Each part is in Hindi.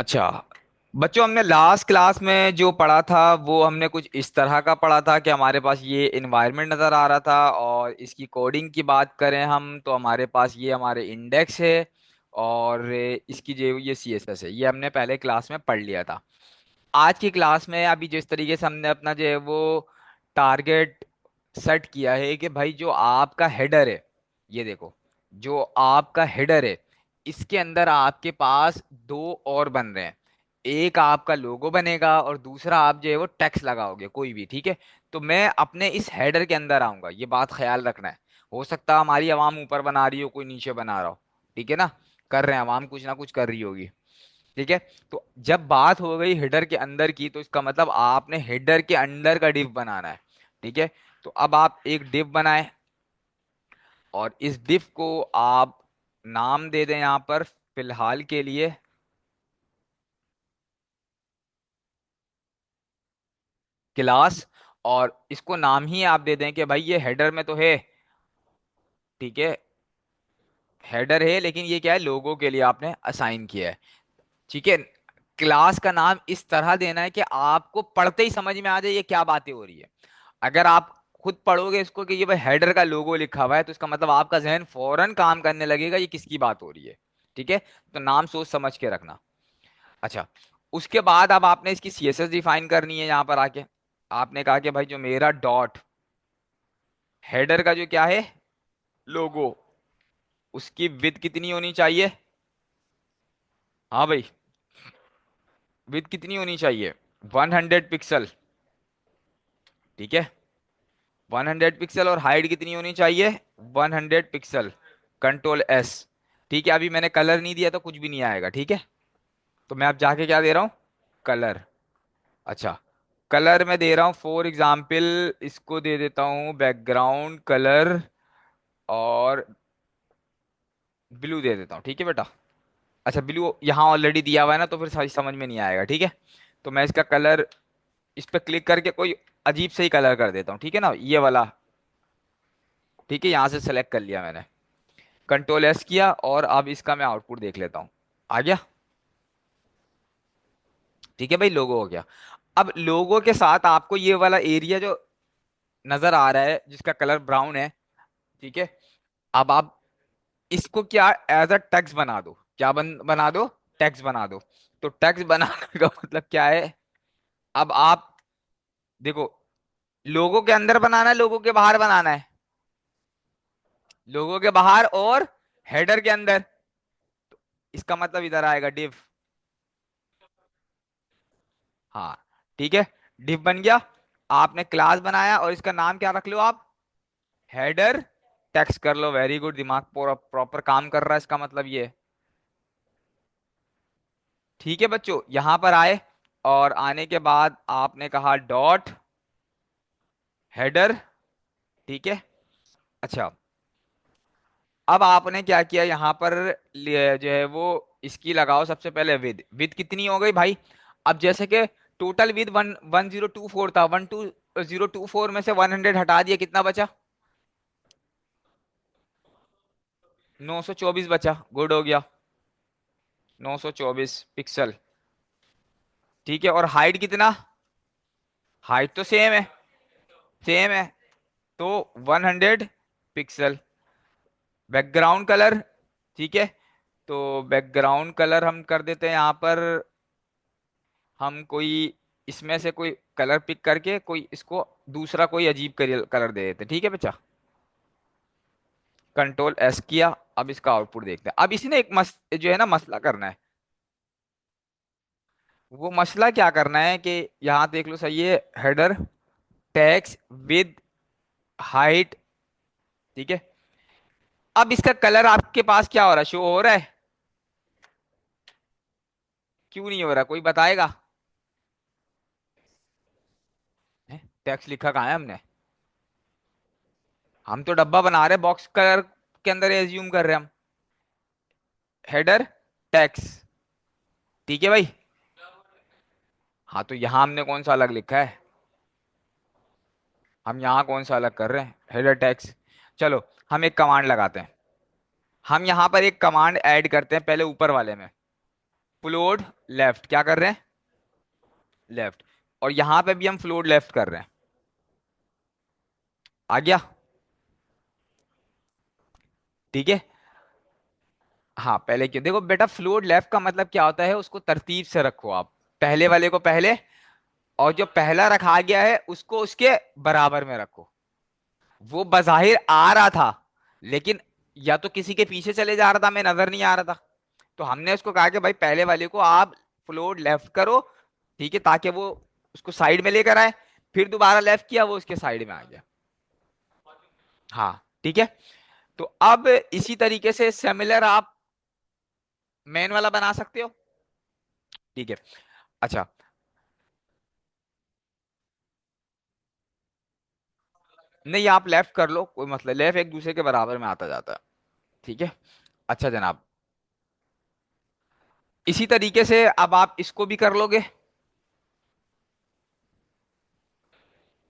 अच्छा बच्चों, हमने लास्ट क्लास में जो पढ़ा था वो हमने कुछ इस तरह का पढ़ा था कि हमारे पास ये इन्वायरमेंट नज़र आ रहा था, और इसकी कोडिंग की बात करें हम तो हमारे पास ये हमारे इंडेक्स है, और इसकी जो ये सीएसएस है, ये हमने पहले क्लास में पढ़ लिया था। आज की क्लास में अभी जिस तरीके से हमने अपना जो है वो टारगेट सेट किया है कि भाई जो आपका हेडर है, ये देखो, जो आपका हेडर है इसके अंदर आपके पास दो और बन रहे हैं। एक आपका लोगो बनेगा और दूसरा आप जो है वो टेक्स्ट लगाओगे कोई भी, ठीक है। तो मैं अपने इस हेडर के अंदर आऊंगा, ये बात ख्याल रखना है। हो सकता है हमारी आवाम ऊपर बना रही हो, कोई नीचे बना रहा हो, ठीक है ना। कर रहे हैं, आवाम कुछ ना कुछ कर रही होगी, ठीक है। तो जब बात हो गई हेडर के अंदर की, तो इसका मतलब आपने हेडर के अंदर का डिव बनाना है, ठीक है। तो अब आप एक डिव बनाए और इस डिव को आप नाम दे दें यहां पर फिलहाल के लिए क्लास। और इसको नाम ही आप दे दें कि भाई ये हेडर में तो है, ठीक है, हेडर है, लेकिन ये क्या है, लोगों के लिए आपने असाइन किया है, ठीक है। क्लास का नाम इस तरह देना है कि आपको पढ़ते ही समझ में आ जाए ये क्या बातें हो रही है। अगर आप खुद पढ़ोगे इसको कि ये भाई हेडर का लोगो लिखा हुआ है, तो इसका मतलब आपका जहन फौरन काम करने लगेगा ये किसकी बात हो रही है, ठीक है। तो नाम सोच समझ के रखना। अच्छा, उसके बाद अब आपने इसकी सीएसएस डिफाइन करनी है। यहां पर आके आपने कहा कि भाई जो मेरा डॉट हेडर का जो क्या है, लोगो, उसकी विड्थ कितनी होनी चाहिए। हाँ भाई, विड्थ कितनी होनी चाहिए, 100 पिक्सल, ठीक है। 100 पिक्सल। और हाइट कितनी होनी चाहिए, 100 पिक्सल। Control S। ठीक है, अभी मैंने कलर नहीं दिया तो कुछ भी नहीं आएगा, ठीक है। तो मैं अब जाके क्या दे रहा हूँ, कलर। अच्छा, कलर में दे रहा हूँ फॉर एग्जाम्पल, इसको दे देता हूँ बैकग्राउंड कलर, और ब्लू दे देता हूँ, ठीक है बेटा। अच्छा, ब्लू यहाँ ऑलरेडी दिया हुआ है ना, तो फिर समझ में नहीं आएगा, ठीक है। तो मैं इसका कलर, इस पर क्लिक करके कोई अजीब से ही कलर कर देता हूँ, ठीक है ना, ये वाला, ठीक है। यहाँ से सेलेक्ट कर लिया मैंने, कंट्रोल S किया, और अब इसका मैं आउटपुट देख लेता हूँ। आ गया, ठीक है भाई, लोगो हो गया। अब लोगो के साथ आपको ये वाला एरिया जो नजर आ रहा है जिसका कलर ब्राउन है, ठीक है। अब आप इसको क्या एज अ टेक्स्ट बना दो, क्या बना दो, टेक्स्ट बना दो। तो टेक्स्ट बनाने का मतलब क्या है, अब आप देखो, लोगो के अंदर बनाना है, लोगो के बाहर बनाना है, लोगो के बाहर और हेडर के अंदर। इसका मतलब इधर आएगा डिव। हाँ, ठीक है, डिव बन गया। आपने क्लास बनाया और इसका नाम क्या रख लो आप, हेडर टेक्स्ट कर लो। वेरी गुड, दिमाग पूरा प्रॉपर काम कर रहा है, इसका मतलब ये है। ठीक है बच्चों, यहां पर आए, और आने के बाद आपने कहा डॉट हेडर, ठीक है। अच्छा, अब आपने क्या किया यहाँ पर, जो है वो इसकी लगाओ सबसे पहले विद। विद कितनी हो गई भाई, अब जैसे कि टोटल विद 1024 था, 1024 में से 100 हटा दिया, कितना बचा, 924 बचा। गुड हो गया, 924 पिक्सल, ठीक है। और हाइट कितना, हाइट तो सेम है, सेम है, तो 100 पिक्सल। बैकग्राउंड कलर, ठीक है। तो बैकग्राउंड कलर हम कर देते हैं यहाँ पर, हम कोई इसमें से कोई कलर पिक करके कोई इसको दूसरा कोई अजीब कलर दे देते हैं, ठीक है बच्चा। कंट्रोल S किया। अब इसका आउटपुट देखते हैं। अब इसने एक जो है ना मसला करना है। वो मसला क्या करना है कि यहाँ देख लो सही है, हेडर टेक्स्ट विद हाइट, ठीक है। अब इसका कलर आपके पास क्या हो रहा है, शो हो रहा है, क्यों नहीं हो रहा, कोई बताएगा। टेक्स्ट लिखा कहाँ है हमने, हम तो डब्बा बना रहे हैं, बॉक्स कलर के अंदर एज्यूम कर रहे हैं हम, हेडर टेक्स्ट, ठीक है भाई। हाँ, तो यहाँ हमने कौन सा अलग लिखा है, हम यहाँ कौन सा अलग कर रहे हैं, हेडर टेक्स्ट। चलो, हम एक कमांड लगाते हैं, हम यहाँ पर एक कमांड ऐड करते हैं पहले ऊपर वाले में, फ्लोट लेफ्ट, क्या कर रहे हैं, लेफ्ट। और यहां पे भी हम फ्लोट लेफ्ट कर रहे हैं। आ गया। ठीक है। हाँ पहले क्यों, देखो बेटा फ्लोट लेफ्ट का मतलब क्या होता है, उसको तरतीब से रखो आप। पहले वाले को पहले, और जो पहला रखा गया है उसको उसके बराबर में रखो। वो बज़ाहिर आ रहा था, लेकिन या तो किसी के पीछे चले जा रहा था, मैं नजर नहीं आ रहा था। तो हमने उसको कहा कि भाई पहले वाले को आप फ्लोट लेफ्ट करो, ठीक है, ताकि वो उसको साइड में लेकर आए। फिर दोबारा लेफ्ट किया, वो उसके साइड में आ गया। हाँ ठीक है। तो अब इसी तरीके से सिमिलर आप मेन वाला बना सकते हो। ठीक है। अच्छा, नहीं आप लेफ्ट कर लो, कोई मतलब, लेफ्ट एक दूसरे के बराबर में आता जाता है। ठीक है। अच्छा जनाब, इसी तरीके से अब आप इसको भी कर लोगे।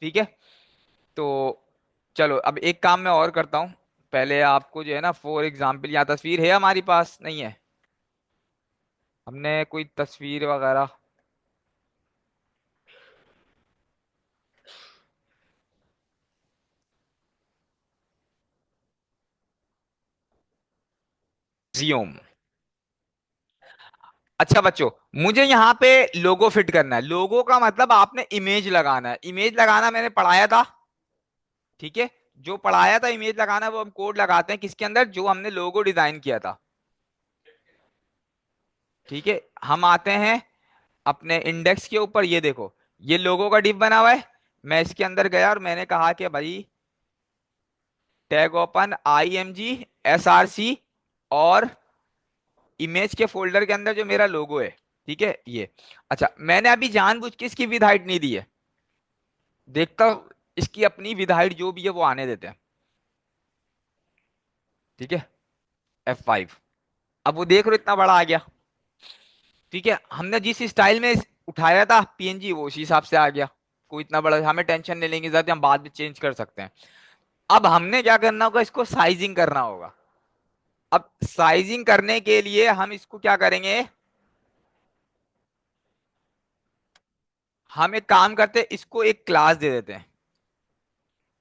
ठीक है। तो चलो अब एक काम मैं और करता हूँ। पहले आपको जो है ना, फॉर एग्जाम्पल, यहाँ तस्वीर है हमारी पास, नहीं है, हमने कोई तस्वीर वगैरह। जियोम। अच्छा बच्चों, मुझे यहाँ पे लोगो फिट करना है। लोगो का मतलब आपने इमेज लगाना है। इमेज लगाना मैंने पढ़ाया था, ठीक है। जो पढ़ाया था इमेज लगाना, वो हम कोड लगाते हैं किसके अंदर, जो हमने लोगो डिजाइन किया था। ठीक है। हम आते हैं अपने इंडेक्स के ऊपर, ये देखो, ये लोगो का डिव बना हुआ है। मैं इसके अंदर गया और मैंने कहा कि भाई टैग ओपन IMG SRC, और इमेज के फोल्डर के अंदर जो मेरा लोगो है, ठीक है ये। अच्छा, मैंने अभी जानबूझ के इसकी विद हाइट नहीं दी है। देखता हूं इसकी अपनी विद हाइट जो भी है वो आने देते हैं। ठीक है। F5। अब वो देख रहे हो इतना बड़ा आ गया। ठीक है, हमने जिस स्टाइल में उठाया था PNG, वो उसी हिसाब से आ गया। कोई इतना बड़ा, हमें टेंशन नहीं लेंगे ज्यादा, हम बाद में चेंज कर सकते हैं। अब हमने क्या करना होगा, इसको साइजिंग करना होगा। अब साइजिंग करने के लिए हम इसको क्या करेंगे, हम एक काम करते हैं, इसको एक क्लास दे देते हैं।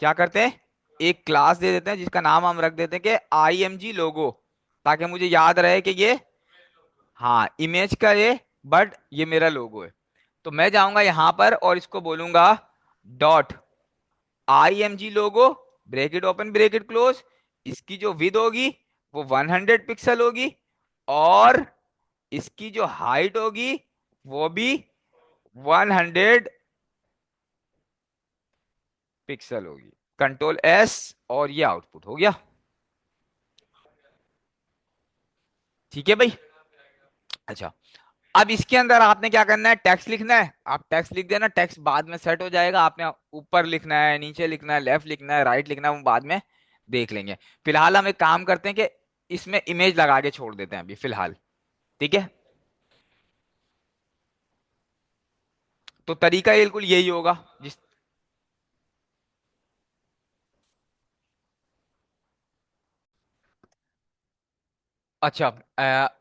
क्या करते हैं, एक क्लास दे देते हैं जिसका नाम हम रख देते हैं कि IMG लोगो, ताकि मुझे याद रहे कि ये, हाँ इमेज का ये, बट ये मेरा लोगो है। तो मैं जाऊंगा यहां पर और इसको बोलूंगा डॉट IMG लोगो, ब्रेकेट ओपन ब्रेकेट क्लोज। इसकी जो विद होगी वो 100 पिक्सल होगी, और इसकी जो हाइट होगी वो भी 100 पिक्सल होगी। Ctrl+S, और ये आउटपुट हो गया। ठीक है भाई। अच्छा, अब इसके अंदर आपने क्या करना है, टेक्स्ट लिखना है। आप टेक्स्ट लिख देना, टेक्स्ट बाद में सेट हो जाएगा। आपने ऊपर लिखना है, नीचे लिखना है, लेफ्ट लिखना है, राइट लिखना है, वो बाद में देख लेंगे। फिलहाल हम एक काम करते हैं कि इसमें इमेज लगा के छोड़ देते हैं अभी फिलहाल। ठीक है। तो तरीका ये बिल्कुल यही होगा जिस, अच्छा,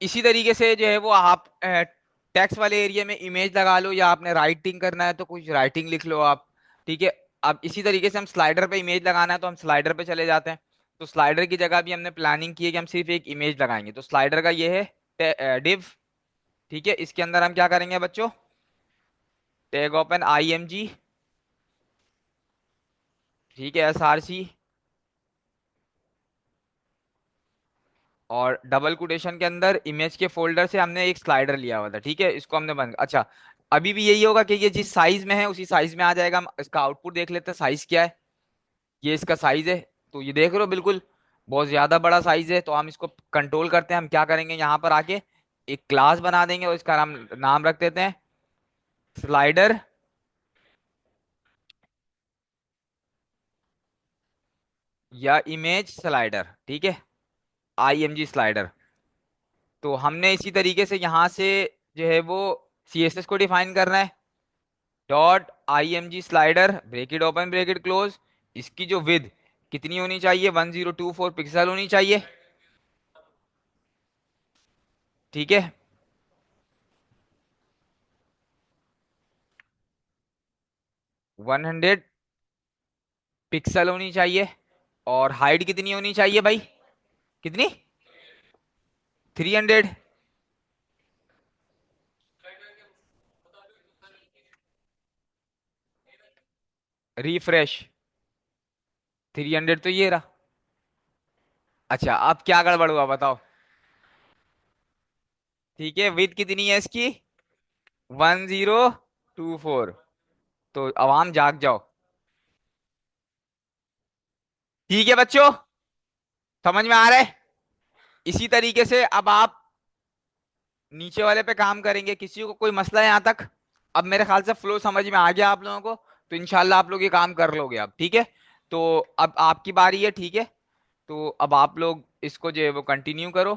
इसी तरीके से जो है वो आप टेक्स्ट वाले एरिया में इमेज लगा लो, या आपने राइटिंग करना है तो कुछ राइटिंग लिख लो आप। ठीक है। अब इसी तरीके से हम स्लाइडर पे इमेज लगाना है, तो हम स्लाइडर पे चले जाते हैं। तो स्लाइडर की जगह भी हमने प्लानिंग की है कि हम सिर्फ एक इमेज लगाएंगे। तो स्लाइडर का ये है डिव। ठीक है, इसके अंदर हम क्या करेंगे बच्चों, टैग ओपन IMG, ठीक है, SRC, और डबल कोटेशन के अंदर इमेज के फोल्डर से हमने एक स्लाइडर लिया हुआ था। ठीक है, इसको हमने बंद, अच्छा, अभी भी यही होगा कि ये जिस साइज में है उसी साइज में आ जाएगा। हम इसका आउटपुट देख लेते हैं, साइज क्या है। ये इसका साइज है, तो ये देख रहे हो बिल्कुल बहुत ज्यादा बड़ा साइज है। तो हम इसको कंट्रोल करते हैं, हम क्या करेंगे, यहाँ पर आके एक क्लास बना देंगे और इसका नाम नाम रख देते हैं स्लाइडर, या इमेज स्लाइडर। ठीक है, IMG स्लाइडर। तो हमने इसी तरीके से यहाँ से जो है वो CSS को डिफाइन करना है। .img slider, bracket open bracket close. इसकी जो विद कितनी होनी चाहिए, 1024 पिक्सल होनी चाहिए। ठीक है। 100 पिक्सल होनी चाहिए। और हाइट कितनी होनी चाहिए भाई? कितनी? 300। रिफ्रेश। 300 तो ये रहा। अच्छा, अब क्या गड़बड़ हुआ बताओ? ठीक है, विथ कितनी है इसकी? 1024। तो अवाम जाग जाओ। ठीक है बच्चों, समझ में आ रहा है? इसी तरीके से अब आप नीचे वाले पे काम करेंगे। किसी को कोई मसला है यहाँ तक? अब मेरे ख्याल से फ्लो समझ में आ गया आप लोगों को। तो इंशाल्लाह आप लोग ये काम कर लोगे अब, ठीक है? तो अब आपकी बारी है, ठीक है? तो अब आप लोग इसको जो है वो कंटिन्यू करो।